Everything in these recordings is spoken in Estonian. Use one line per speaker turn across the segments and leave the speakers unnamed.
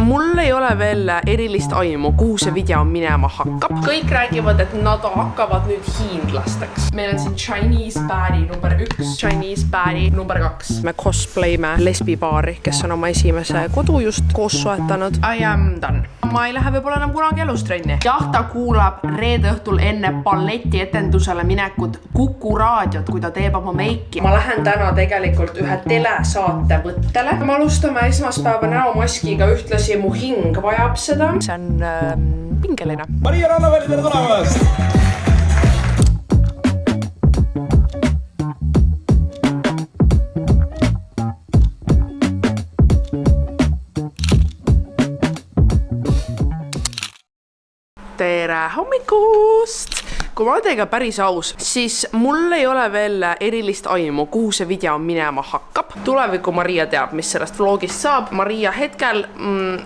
Mul ei ole veel erilist aimu, kuhu see video minema hakkab. Kõik räägivad, et nad hakkavad nüüd hiinlasteks. Meil on siin Chinese baddie number 1, Chinese baddie number 2. Me cosplayme lesbipaari, kes on oma esimese kodu just koos soetanud. I am done. Ma ei lähe võib-olla enam kunagi elustrenni. Jah, ta kuulab reede õhtul enne balletietendusele minekut Kuku raadiot, kui ta teeb oma meiki. Ma lähen täna tegelikult ühe telesaate võttele. Me alustame esmaspäeva näomaskiga, ühtlasi mu hing vajab seda. See on pingeline.
Maria Rannaväli, tere tulemast!
Tere hommikust! Kui ma olen teiega päris aus, siis mul ei ole veel erilist aimu, kuhu see video minema hakkab. Tuleviku Maria teab, mis sellest vlogist saab. Maria hetkel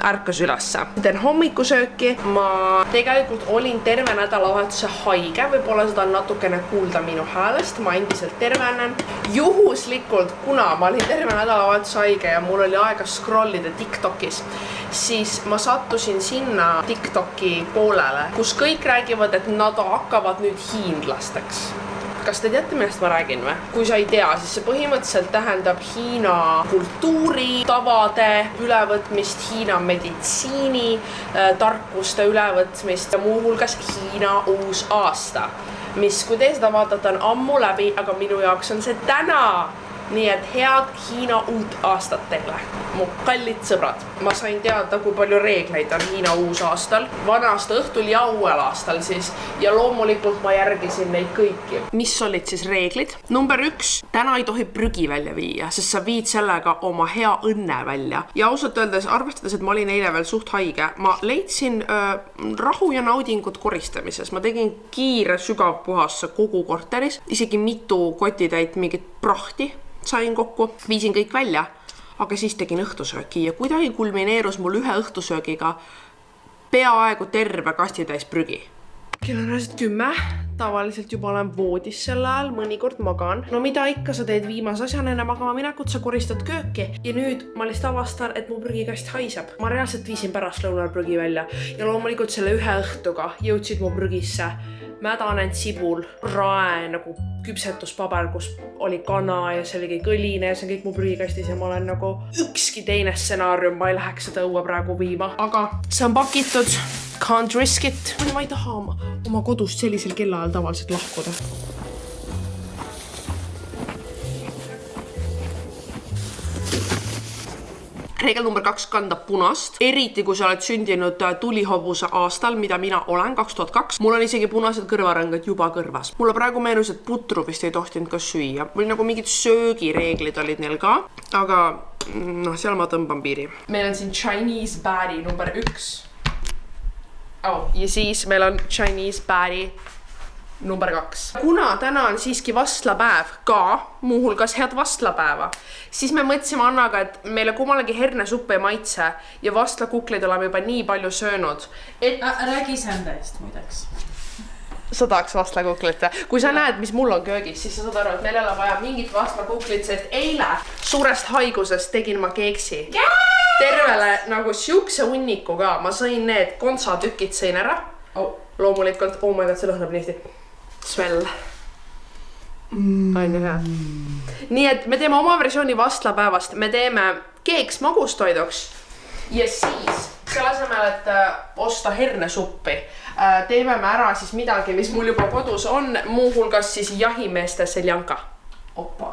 ärkas ülesse. Teen hommikusööki. Ma tegelikult olin terve nädalavahetuse haige. Võib-olla seda on natukene kuulda minu häälest. Ma endiselt tervenen. Juhuslikult, kuna ma olin terve nädalavahetuse haige ja mul oli aega scrollida TikTokis, siis ma sattusin sinna TikToki poolele, kus kõik räägivad, et nad hakkavad nüüd hiinlasteks. Kas te teate, millest ma räägin või? Kui sa ei tea, siis see põhimõtteliselt tähendab Hiina kultuuri, tavade ülevõtmist, Hiina meditsiini, tarkuste ülevõtmist ja muu hulgas Hiina uus aasta, mis kui te seda vaatate on ammu läbi, aga minu jaoks on see täna. Nii et head Hiina uut aastat teile, mu kallid sõbrad. Ma sain teada, kui palju reegleid on Hiina uus aastal, vanast õhtul ja uuel aastal siis. Ja loomulikult ma järgisin neid kõiki. Mis olid siis reeglid? Number 1, täna ei tohi prügi välja viia, sest sa viid sellega oma hea õnne välja. Ja ausalt öeldes, arvestades, et ma olin eile veel suht haige, ma leidsin rahu ja naudingut koristamises. Ma tegin kiire sügav puhasse kogu korteris, isegi mitu kotitäit mingit prahti sain kokku, viisin kõik välja, aga siis tegin õhtusööki ja kuidagi kulmineerus mul ühe õhtusöögiga peaaegu terve kastitäis prügi. Kell on reaalselt 10, tavaliselt juba olen voodis sel ajal, mõnikord magan. No mida ikka, sa teed viimase asjana enne magama minekut, sa koristad kööki ja nüüd ma lihtsalt avastan, et mu prügikast haiseb. Ma reaalselt viisin pärast lõunal prügi välja ja loomulikult selle ühe õhtuga jõudsid mu prügisse mädanenud sibul, rae nagu küpsetuspaber, kus oli kana ja see oli kõik õline ja see on kõik mu prügikastis ja ma olen nagu ükski teine stsenaarium, ma ei läheks seda õue praegu viima. Aga see on pakitud, can't risk it. Ma ei taha oma kodust sellisel kellaajal tavaliselt lahkuda. Reegel number 2, kanda punast. Eriti, kui sa oled sündinud tulihobuse aastal, mida mina olen, 2002. Mul on isegi punased kõrvarõngad juba kõrvas. Mulle praegu meenus, et putru vist ei tohtinud ka süüa. Või nagu mingid söögireeglid olid neil ka. Aga seal ma tõmban piiri. Meil on siin Chinese baddie number 1. Ja siis meil on Chinese baddie number 2. Kuna täna on siiski vastlapäev ka, muuhulgas head vastlapäeva, siis me mõtlesime Annaga, et meile kummalegi hernesuppe ei maitse ja vastlakukleid oleme juba nii palju söönud.
Räägi sända eest muideks.
Sa tahaks vastlakuklit. Kui sa näed, mis mul on köögis, siis sa saad aru, et meil ei ole vaja mingit vastlakuklit, sest eile suurest haigusest tegin ma keeksi. Tervele nagu siukse hunniku ka. Ma sõin need kontsatükid sõin ära. Loomulikult, oh my god, see lõhnab nii hästi. Smell. On ju hea. Nii et me teeme oma versiooni vastlapäevast. Me teeme keeks magustoiduks ja siis selle asemel, et osta hernesuppi, teeme me ära siis midagi, mis mul juba kodus on, muuhulgas siis jahimeeste seljanka. Opa.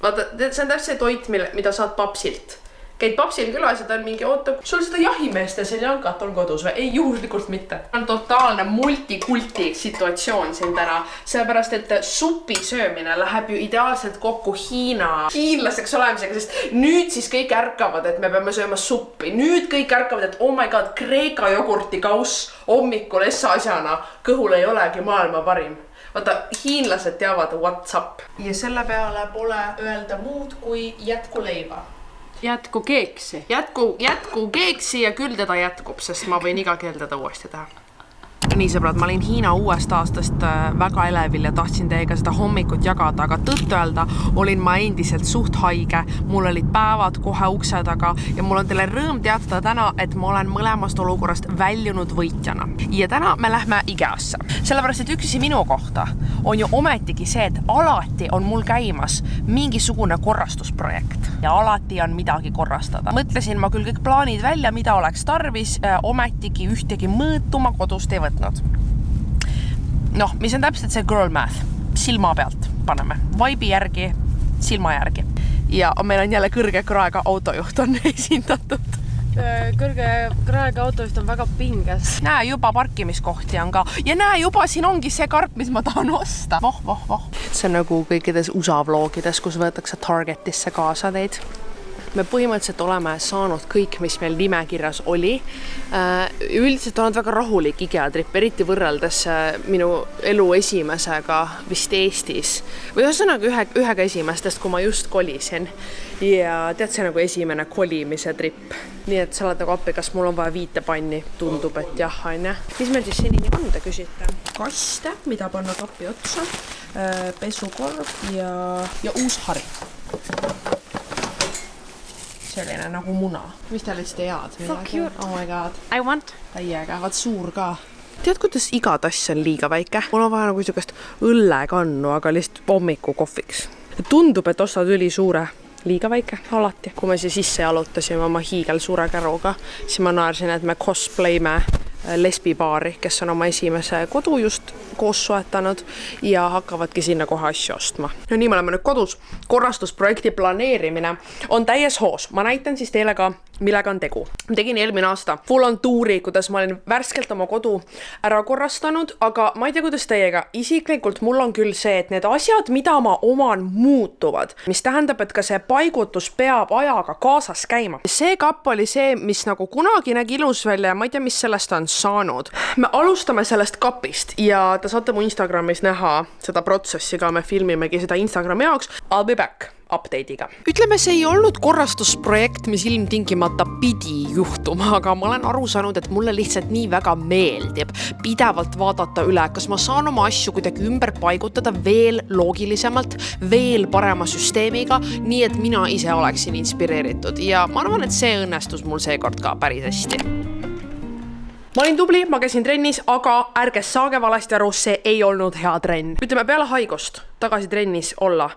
Vaata, see on täpselt see toit, mida saad papsilt. Käid papsil külas ja ta on mingi, oota, sul seda jahimeeste seljankat on kodus või? Ei, juhuslikult mitte. On totaalne multikulti situatsioon siin täna, sellepärast, et supi söömine läheb ju ideaalselt kokku hiinlaseks olemisega, sest nüüd siis kõik ärkavad, et me peame sööma suppi. Nüüd kõik ärkavad, et oh my god, kreeka jogurti kauss hommikul asjana, kõhul ei olegi maailma parim. Vaata, hiinlased teavad what's up. Ja selle peale pole öelda muud kui jätku leiba.
Jätku keeksi.
Jätku keeksi ja küll teda jätkub, sest ma võin iga kell teda uuesti teha. nii sõbrad, ma olin Hiina uuest aastast väga elevil ja tahtsin teiega seda hommikut jagada, aga tõtt-öelda olin ma endiselt suht haige. Mul olid päevad kohe ukse taga ja mul on teile rõõm teatada täna, et ma olen mõlemast olukorrast väljunud võitjana. Ja täna me lähme IKEA-sse. Sellepärast, et üks asi minu kohta on ju ometigi see, et alati on mul käimas mingisugune korrastusprojekt ja alati on midagi korrastada. Mõtlesin ma küll kõik plaanid välja, mida oleks tarvis, ometigi ühtegi mõõtu ma kodust ei võtnud. Noh, mis on täpselt see girl math. Silma pealt paneme. Vibe'i järgi, silma järgi. Ja meil on jälle kõrge kraega autojuht on esindatud.
Kõrge kraega autojuht on väga pinges.
Näe, juba parkimiskohti on ka. Ja näe, juba siin ongi see karp, mis ma tahan osta. Voh. See on nagu kõikides USA vlogides, kus võetakse Targetisse kaasa teid. Me põhimõtteliselt oleme saanud kõik, mis meil nimekirjas oli. Üldiselt on väga rahulik IKEA-trip, eriti võrreldes minu elu esimesega vist Eestis. Või ühesõnaga ühega esimestest, kui ma just kolisin. Ja tead, see nagu esimene kolimise trip. Nii et sa oled nagu appi, kas mul on vaja viitepanni? Tundub, et jah, on. Mis meil siis senini on, te küsite? Kaste, mida panna kapi otsa, pesukorv ja uus hari. Selline nagu muna. Mis te lihtsalt head?
So cute.
Oh my god.
I want.
Täiega, vaat suur ka. Tead, kuidas iga tass on liiga väike? Mul on vaja nagu niisugust õllekannu, aga lihtsalt pommiku kohviks. Tundub, et ostad üli suure. Liiga väike, alati. Kui me siia sisse jalutasime oma hiigel suure käruga, siis ma naersin, et me cosplayme lesbipaari, kes on oma esimese kodu just koos soetanud ja hakkavadki sinna kohe asju ostma. No nii, me oleme nüüd kodus. Korrastusprojekti planeerimine on täies hoos. Ma näitan siis teile ka, millega on tegu. Ma tegin eelmine aasta full on tuuri, kuidas ma olin värskelt oma kodu ära korrastanud, aga ma ei tea, kuidas teiega. Isiklikult mul on küll see, et need asjad, mida ma oman, muutuvad. Mis tähendab, et ka see paigutus peab ajaga kaasas käima. See kapp oli see, mis nagu kunagi nägi ilus välja ja ma ei tea, mis sellest on saanud. Me alustame sellest kapist ja te saate mu Instagramis näha seda protsessi ka, me filmimegi seda Instagrami jaoks. I'll be back update'iga. Ütleme, see ei olnud korrastusprojekt, mis ilmtingimata pidi juhtuma, aga ma olen aru saanud, et mulle lihtsalt nii väga meeldib pidevalt vaadata üle, kas ma saan oma asju kuidagi ümber paigutada veel loogilisemalt, veel parema süsteemiga, nii et mina ise oleksin inspireeritud ja ma arvan, et see õnnestus mul seekord ka päris hästi. Ma olin tubli, ma käisin trennis, aga ärge saage valesti aru, see ei olnud hea trenn. Ütleme, peale haigust tagasi trennis olla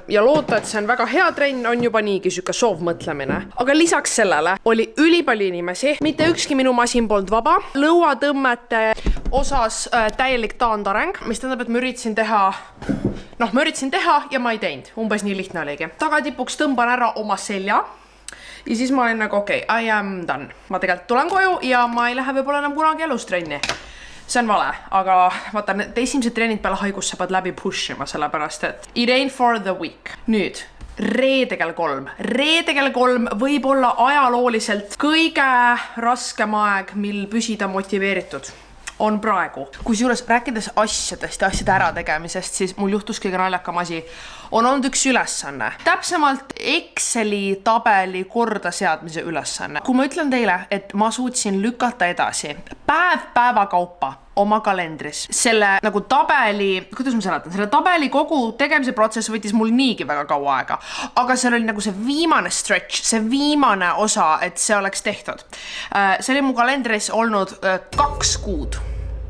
ja loota, et see on väga hea trenn, on juba niigi süke soovmõtlemine. Aga lisaks sellele oli ülipalju inimesi, mitte ükski minu masin polnud vaba. Lõuatõmmete osas täielik taandareng, mis tähendab, et ma üritasin teha ja ma ei teinud. Umbes nii lihtne oligi. Tagatipuks tõmban ära oma selja. Ja siis ma olin nagu, okei, I am done. Ma tegelikult tulen koju ja ma ei lähe võib-olla enam kunagi elus trenni. See on vale, aga vaata, need esimesed trennid peale haigust sa pead läbi pushima, sellepärast, et it ain't for the week. Nüüd, reede kell 3. Reede kell 3 võib olla ajalooliselt kõige raskem aeg, mil püsida motiveeritud. On praegu. Kusjuures rääkides asjadest ja asjade ärategemisest, siis mul juhtus kõige naljakam asi. On olnud üks ülesanne. Täpsemalt Exceli tabeli kordaseadmise ülesanne. Kui ma ütlen teile, et ma suutsin lükata edasi päeva kaupa oma kalendris selle nagu tabeli, kuidas ma seletan, selle tabeli kogu tegemise protsess võttis mul niigi väga kaua aega. Aga seal oli nagu see viimane stretch, see viimane osa, et see oleks tehtud. See oli mu kalendris olnud 2 kuud.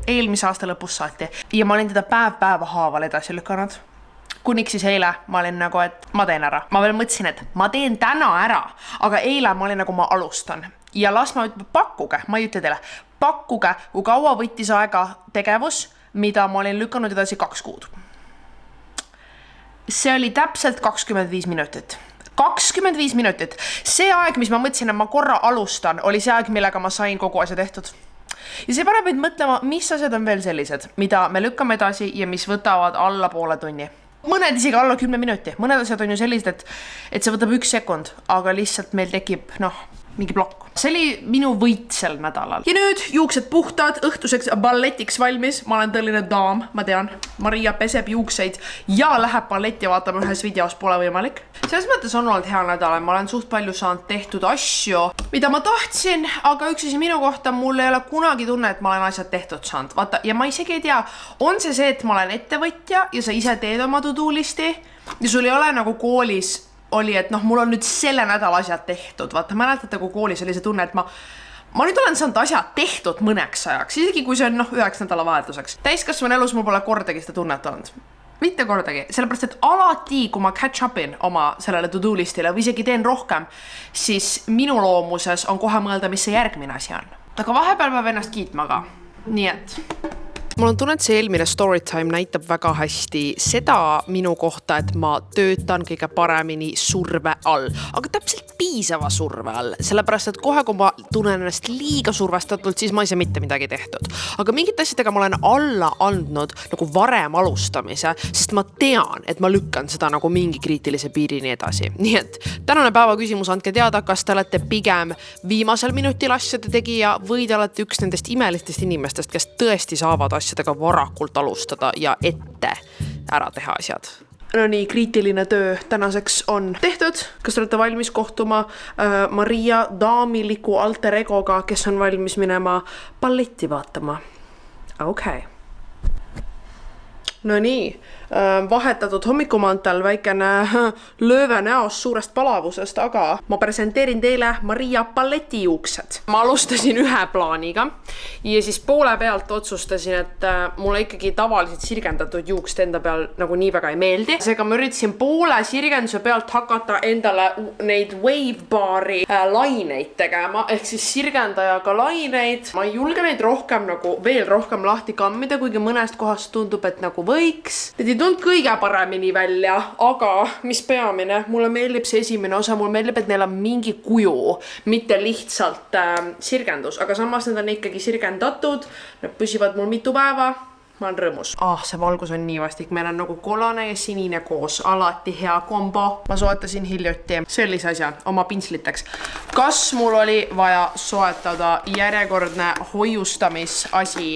Eelmise aasta lõpus saati. Ja ma olin teda päeva haaval edasi lükanud. Kuniks siis eile ma olin nagu, et ma teen ära. Ma veel mõtlesin, et ma teen täna ära, aga eile ma olin nagu ma alustan. Ja las ma pakkuge, ma ei ütle teile, pakkuge, kui kaua võttis aega tegevus, mida ma olin lükanud edasi 2 kuud. See oli täpselt 25 minutit. 25 minutit. See aeg, mis ma mõtlesin, et ma korra alustan, oli see aeg, millega ma sain kogu asja tehtud. Ja see paneb meid mõtlema, mis asjad on veel sellised, mida me lükkame edasi ja mis võtavad alla poole tunni. Mõned isegi alla 10 minuti. Mõned asjad on ju sellised, et see võtab 1 sekund, aga lihtsalt meil tekib, mingi plokk. See oli minu võit sel nädalal. Ja nüüd juuksed puhtad, õhtuseks balletiks valmis. Ma olen tõeline daam, ma tean. Maria peseb juukseid ja läheb balletti vaatama ühes videos, pole võimalik. Selles mõttes on olnud hea nädal, ma olen suht palju saanud tehtud asju, mida ma tahtsin, aga üks asi minu kohta, mul ei ole kunagi tunne, et ma olen asjad tehtud saanud. Vaata, ja ma isegi ei tea, on see, et ma olen ettevõtja ja sa ise teed oma to-do listi ja sul ei ole nagu koolis oli, et noh, mul on nüüd selle nädala asjad tehtud. Vaata, mäletate, kui koolis oli see tunne, et ma nüüd olen saanud asjad tehtud mõneks ajaks, isegi kui see on 9 nädala vahetuseks. Täiskasvanu elus mul pole kordagi seda tunnet olnud. Mitte kordagi, sellepärast, et alati, kui ma catch upin oma sellele to-do listile või isegi teen rohkem, siis minu loomuses on kohe mõelda, mis see järgmine asi on. Aga vahepeal peab ennast kiitma ka. Nii et mul on tunne, et see eelmine storytime näitab väga hästi seda minu kohta, et ma töötan kõige paremini surve all, aga täpselt piisava surve all, sellepärast, et kohe, kui ma tunnen ennast liiga survestatult, siis ma ei saa mitte midagi tehtud. Aga mingite asjadega ma olen alla andnud nagu varem alustamise, sest ma tean, et ma lükkan seda nagu mingi kriitilise piirini edasi. Nii et tänane päeva küsimus, andke teada, kas te olete pigem viimasel minutil asjade tegija või te olete üks nendest imelistest inimestest, kes tõesti saavad asjadega varakult alustada ja ette ära teha asjad. No nii, kriitiline töö tänaseks on tehtud. Kas te olete valmis kohtuma Maria daamiliku alter egoga, kes on valmis minema balletti vaatama? Okei. No nii, vahetatud hommikumantel väikene lööve näos suurest palavusest, aga ma presenteerin teile Maria balletijuuksed. Ma alustasin ühe plaaniga ja siis poole pealt otsustasin, et mulle ikkagi tavaliselt sirgendatud juukst enda peal nagu nii väga ei meeldi. Seega ma üritasin poole sirgenduse pealt hakata endale neid wavebaari laineid tegema, ehk siis sirgendajaga laineid. Ma ei julge neid rohkem nagu veel rohkem lahti kammida, kuigi mõnest kohast tundub, et nagu võiks. Need ei tulnud kõige paremini välja, aga mis peamine, mulle meeldib see esimene osa, mulle meeldib, et neil on mingi kuju, mitte lihtsalt sirgendus, aga samas need on ikkagi sirgendatud, need püsivad mul mitu päeva, ma olen rõõmus. See valgus on nii vastik, meil on nagu kollane ja sinine koos, alati hea kombo. Ma soetasin hiljuti sellise asja oma pinsliteks. Kas mul oli vaja soetada järjekordne hoiustamisasi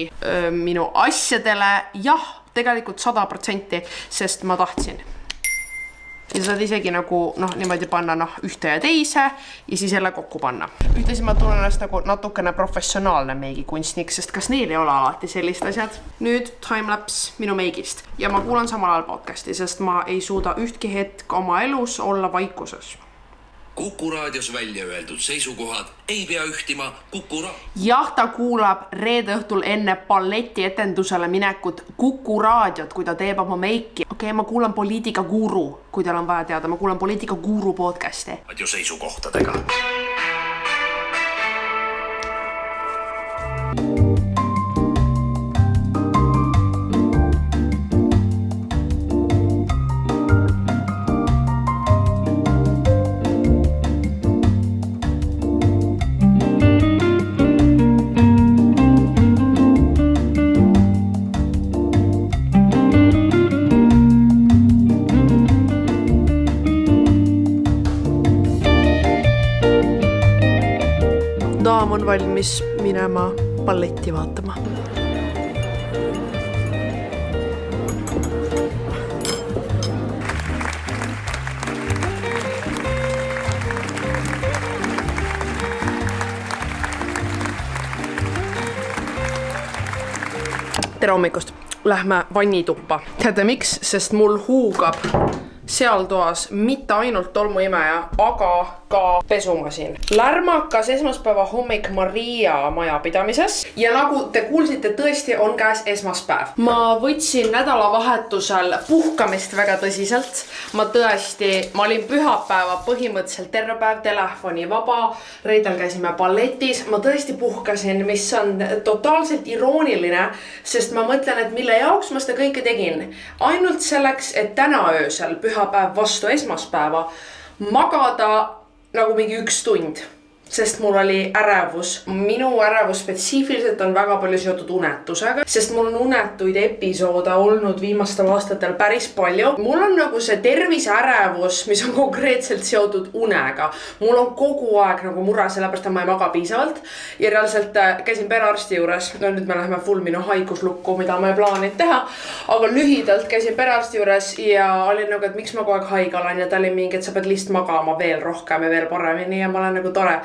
minu asjadele? Jah, tegelikult 100%, sest ma tahtsin. Ja saad isegi nagu niimoodi panna ühte ja teise ja siis jälle kokku panna. Ühtlasi ma tunnen ennast nagu natukene professionaalne meigikunstnik, sest kas neil ei ole alati sellist asjad? Nüüd timelapse minu meigist ja ma kuulan samal ajal podcasti, sest ma ei suuda ühtki hetk oma elus olla vaikuses.
Kuku raadios välja öeldud seisukohad ei pea ühtima Kuku
Jah, ta kuulab reede õhtul enne balleti etendusele minekut Kuku raadiot, kui ta teeb oma meiki. Okei, ma kuulan Poliitika Guru, kui teil on vaja teada. Ma kuulan Poliitika Guru podcasti.
Radio seisukohtadega.
Daam on valmis minema balletti vaatama. Tere hommikust! Lähme vannituppa. Teate miks? Sest mul huugab seal toas mitte ainult tolmuimeja, aga ka pesumasin. Lärmakas esmaspäeva hommik Maria majapidamises ja nagu te kuulsite, tõesti on käes esmaspäev. Ma võtsin nädalavahetusel puhkamist väga tõsiselt. Ma olin pühapäeva põhimõtteliselt terve päev telefoni vaba. Reedel käisime balletis. Ma tõesti puhkasin, mis on totaalselt irooniline, sest ma mõtlen, et mille jaoks ma seda kõike tegin. Ainult selleks, et täna öösel pühapäev vastu esmaspäeva magada nagu mingi 1 tund. sest mul oli ärevus. Minu ärevus spetsiifiliselt on väga palju seotud unetusega, sest mul on unetuid episoode olnud viimastel aastatel päris palju. Mul on nagu see terviseärevus, mis on konkreetselt seotud unega. Mul on kogu aeg nagu mure, sellepärast et ma ei maga piisavalt. Ja reaalselt käisin perearsti juures. No nüüd me läheme full minu haiguslukku, mida ma ei plaaninud teha. Aga lühidalt käisin perearsti juures ja olin nagu, et miks ma kogu aeg haige olen. Ja ta oli mingi, et sa pead lihtsalt magama veel rohkem ja veel paremini. Ja ma olen nagu tore.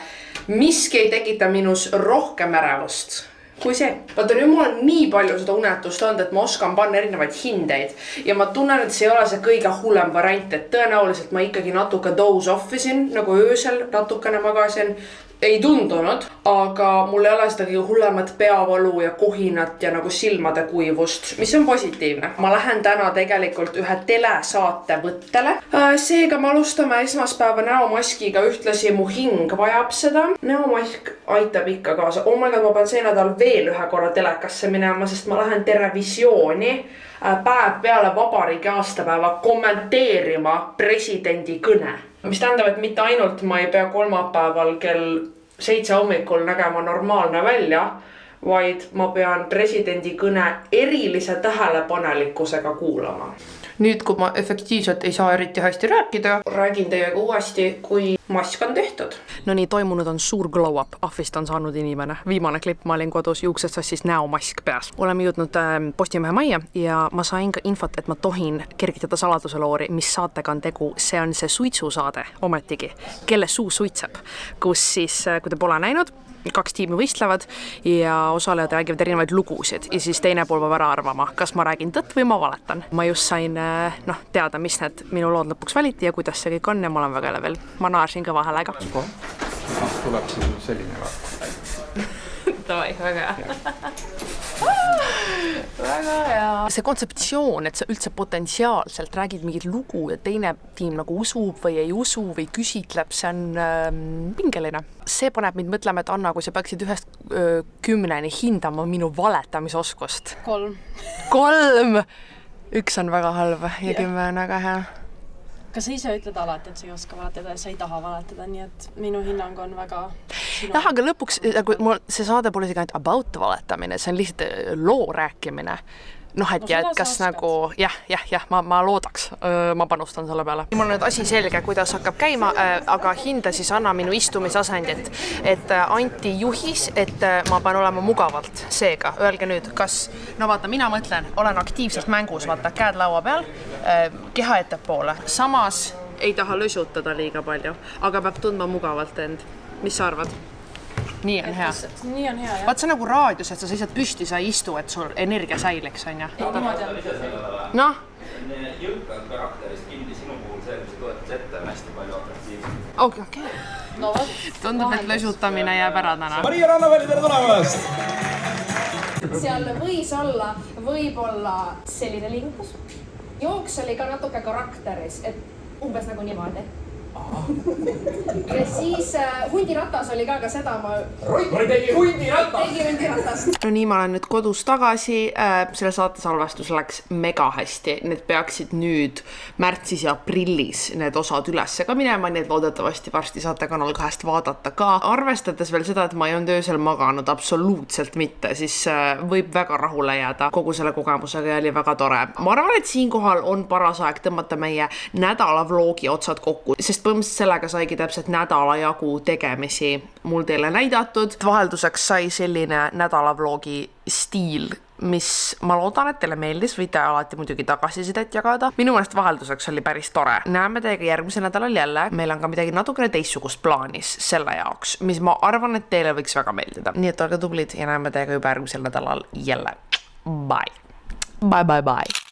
Miski ei tekita minus rohkem ärevust kui see. Vaata nüüd mul on nii palju seda unetust olnud, et ma oskan panna erinevaid hindeid. Ja ma tunnen, et see ei ole see kõige hullem variant, et tõenäoliselt ma ikkagi natuke doze offisin, nagu öösel natukene magasin. Ei tundunud, aga mul ei ole seda kõige hullemat peavalu ja kohinat ja nagu silmade kuivust, mis on positiivne. Ma lähen täna tegelikult ühe telesaate võttele. Seega me alustame esmaspäeva näomaskiga, ühtlasi mu hing vajab seda. Näomask aitab ikka kaasa. Oh my god, ma pean see nädal veel ühe korra telekasse minema, sest ma lähen Terevisiooni päev peale vabariigi aastapäeva kommenteerima presidendi kõne. Mis tähendab, et mitte ainult ma ei pea kolmapäeval kell 7 hommikul nägema normaalne välja, vaid ma pean presidendi kõne erilise tähelepanelikkusega kuulama. Nüüd, kui ma efektiivselt ei saa eriti hästi rääkida, räägin teiega uuesti, kui mask on tehtud. No nii, toimunud on suur glow up. Ahvist on saanud inimene. Viimane klipp, ma olin kodus juuksed sassis näomask peas. Oleme jõudnud Postimehe majja ja ma sain ka infot, et ma tohin kergitada saladuseloori, mis saatega on tegu. See on see suitsusaade ometigi, kelle suu suitseb, kus siis, kui te pole näinud, 2 tiimi võistlevad ja osalejad räägivad erinevaid lugusid ja siis teine pool peab ära arvama, kas ma räägin tõtt või ma valetan. Ma just sain teada, mis need minu lood lõpuks valiti ja kuidas see kõik on ja ma olen väga level. Ma naarsin kõva häälega.
Tuleb siis selline vaata.
Davai, väga hea. Väga hea. See kontseptsioon, et sa üldse potentsiaalselt räägid mingit lugu ja teine tiim nagu usub või ei usu või küsitleb, see on pingeline. See paneb mind mõtlema, et Anna, kui sa peaksid 1-10 hindama minu valetamisoskust.
3.
3! 1 on väga halb ja 10 on väga hea.
Kas sa ise ütled alati, et sa ei oska valetada ja sa ei taha valetada, nii et minu hinnang on väga
jah, aga lõpuks see saade pole isegi ainult about valetamine, see on lihtsalt loo rääkimine. Noh, et ja, et kas nagu, ma loodaks, ma panustan selle peale. Mul on nüüd asi selge, kuidas hakkab käima, aga hinda siis anna minu istumisasendit, et anti juhis, et ma pean olema mugavalt seega. Öelge nüüd, kas, no vaata, mina mõtlen, olen aktiivselt mängus, vaata, käed laua peal, keha ettepoole. Samas ei taha lösutada liiga palju, aga peab tundma mugavalt end. Mis sa arvad? Nii on hea.
Nii on hea, jah.
Vaat see nagu raadios, et sa seisad püsti, sa ei istu, et sul energia säiliks, on ja?
Ei, niimoodi on.
Noh?
Jõukad karakterist kinni sinu puhul see, mis toetus ette on hästi palju atraktiivsem.
Okei.
No võt.
Tundub, et lösutamine jääb ära täna.
Maria Rannaväli, tere tulemast!
Seal võis olla võib-olla selline liigutus. Jooks oli ka natuke karakteris, et umbes nagu niimoodi. Ja siis hundiratas oli ka seda ma tegi hundiratast. No nii, ma olen nüüd kodus tagasi. Selle saate salvestus läks mega hästi. Need peaksid nüüd märtsis ja aprillis need osad ülesse ka minema, nii et loodetavasti varsti saate Kanal 2 vaadata ka. Arvestades veel seda, et ma ei olnud öösel maganud absoluutselt mitte, siis võib väga rahule jääda kogu selle kogemusega ja oli väga tore. Ma arvan, et siinkohal on paras aeg tõmmata meie nädala vlogi otsad kokku, sest põhimõtteliselt sellega saigi täpselt nädala jagu tegemisi mul teile näidatud. Vahelduseks sai selline nädala vlogi stiil, mis ma loodan, et teile meeldis, võite alati muidugi tagasisidet jagada. Minu meelest vahelduseks oli päris tore. Näeme teiega järgmisel nädalal jälle. Meil on ka midagi natukene teistsugust plaanis selle jaoks, mis ma arvan, et teile võiks väga meeldida. Nii et olge tublid ja näeme teiega juba järgmisel nädalal jälle. Bye. Bye, bye, bye.